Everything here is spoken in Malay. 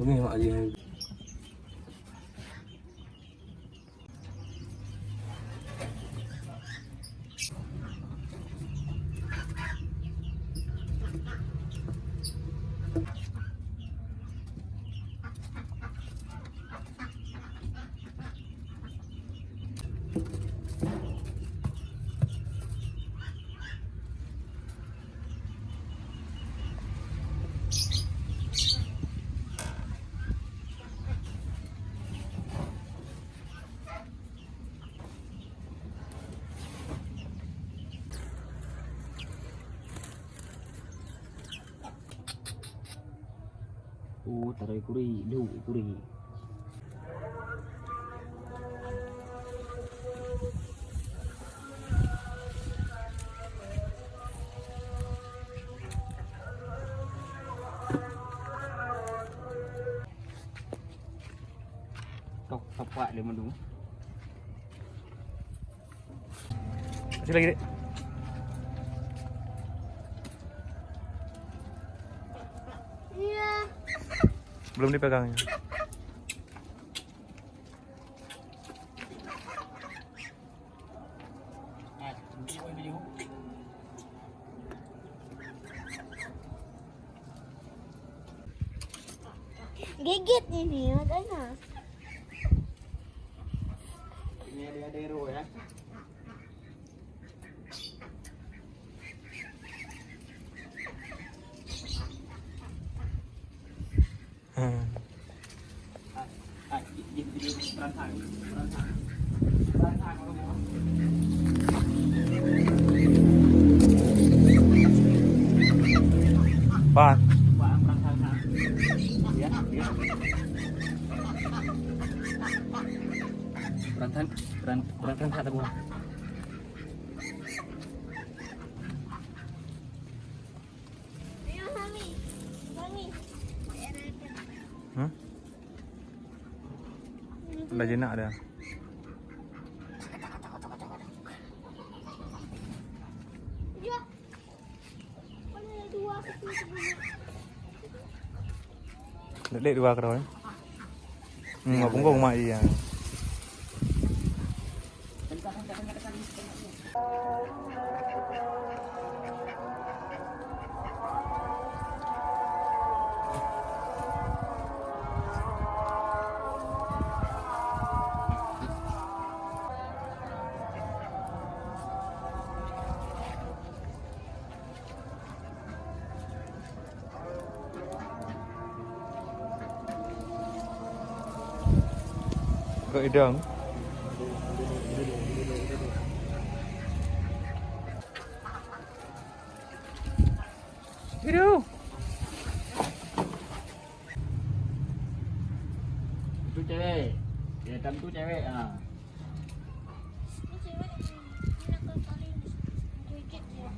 ni mak dia. Oh, taruh kuri, lu kuri. Kau apa lemon dulu? Kasih lagi, Dek. Iya. Belum dipegangnya. Gigit ini, makanya. Ini ada hero ya. Pan. Berantan kata gua. Ayo, Mami. Mami. Dah jenak dah. Ya. Mana ada dua kecil sebenarnya. Dek dua kerau ni. Mak punggung mak dia. Ke hidung. Hidup. Itu cewek. Ya, tam tu cewek ah. Ini cewek ini nak kali gigit ya.